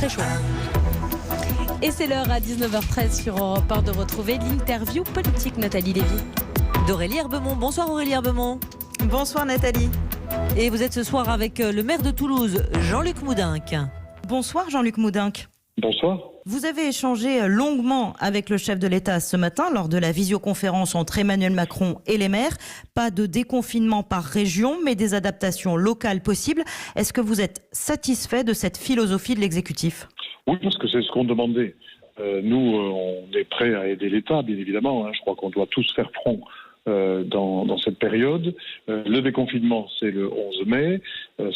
très chaud. Et c'est l'heure à 19h13 sur Europe 1 de retrouver l'interview politique Nathalie Lévy. D'Aurélie Herbemont. Bonsoir Aurélie Herbemont. Bonsoir Nathalie. Et vous êtes ce soir avec le maire de Toulouse, Jean-Luc Moudenc. Bonsoir Jean-Luc Moudenc. Bonsoir. Vous avez échangé longuement avec le chef de l'État ce matin lors de la visioconférence entre Emmanuel Macron et les maires. Pas de déconfinement par région, mais des adaptations locales possibles. Est-ce que vous êtes satisfait de cette philosophie de l'exécutif ? Oui, parce que c'est ce qu'on demandait. Nous, on est prêts à aider l'État, bien évidemment. Je crois qu'on doit tous faire front dans cette période. Le déconfinement, c'est le 11 mai.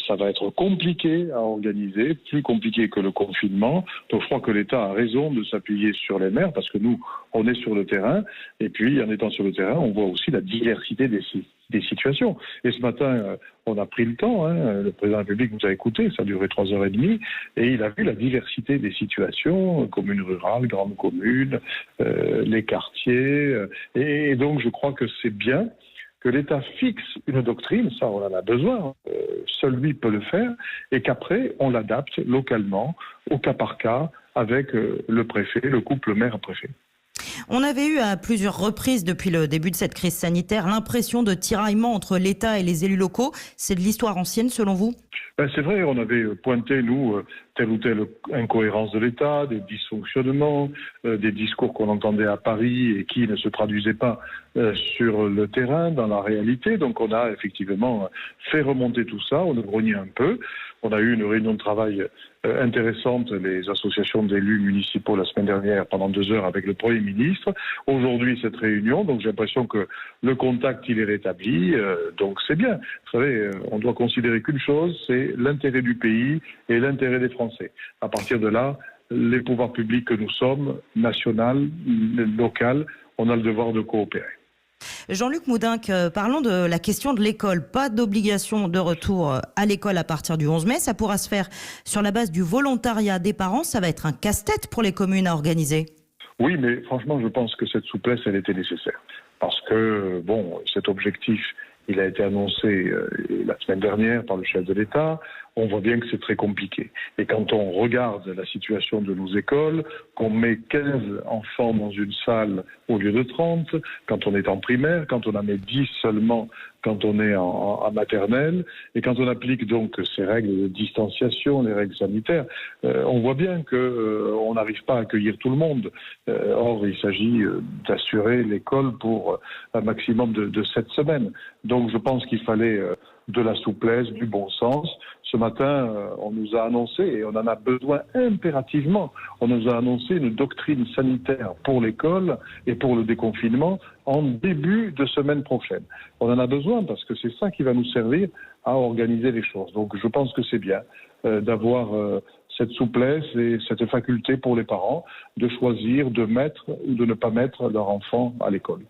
Ça va être compliqué à organiser, plus compliqué que le confinement. Donc je crois que l'État a raison de s'appuyer sur les maires, parce que nous, on est sur le terrain. Et puis, en étant sur le terrain, on voit aussi la diversité des situations. Et ce matin, on a pris le temps. Le président de la République nous a écoutés. Ça a duré 3h30. Et il a vu la diversité des situations, communes rurales, grandes communes, les quartiers. Et donc, je crois que c'est bien que l'État fixe une doctrine, ça on en a besoin, seul lui peut le faire, et qu'après on l'adapte localement, au cas par cas, avec le préfet, le couple maire-préfet. On avait eu à plusieurs reprises depuis le début de cette crise sanitaire l'impression de tiraillement entre l'État et les élus locaux. C'est de l'histoire ancienne selon vous ? C'est vrai, on avait pointé, nous, telle ou telle incohérence de l'État, des dysfonctionnements, des discours qu'on entendait à Paris et qui ne se traduisaient pas sur le terrain, dans la réalité. Donc on a effectivement fait remonter tout ça, on a grogné un peu. On a eu une réunion de travail intéressante, les associations d'élus municipaux la semaine dernière, pendant 2 heures avec le Premier ministre. Aujourd'hui, cette réunion, donc j'ai l'impression que le contact, il est rétabli, donc c'est bien. Vous savez, on doit considérer qu'une chose, c'est l'intérêt du pays et l'intérêt des Français. À partir de là, les pouvoirs publics que nous sommes, national, local, on a le devoir de coopérer. Jean-Luc Moudenc, parlons de la question de l'école. Pas d'obligation de retour à l'école à partir du 11 mai. Ça pourra se faire sur la base du volontariat des parents. Ça va être un casse-tête pour les communes à organiser. Oui, mais franchement, je pense que cette souplesse, elle était nécessaire. Parce que, cet objectif, il a été annoncé la semaine dernière par le chef de l'État. On voit bien que c'est très compliqué. Et quand on regarde la situation de nos écoles, qu'on met 15 enfants dans une salle au lieu de 30, quand on est en primaire, quand on en met 10 seulement quand on est en maternelle, et quand on applique donc ces règles de distanciation, les règles sanitaires, on voit bien qu'on n'arrive pas à accueillir tout le monde. Or, il s'agit d'assurer l'école pour un maximum de 7 semaines. Donc je pense qu'il fallait de la souplesse, du bon sens. Ce matin, on nous a annoncé, et on en a besoin impérativement, on nous a annoncé une doctrine sanitaire pour l'école et pour le déconfinement en début de semaine prochaine. On en a besoin parce que c'est ça qui va nous servir à organiser les choses. Donc je pense que c'est bien d'avoir cette souplesse et cette faculté pour les parents de choisir de mettre ou de ne pas mettre leur enfant à l'école.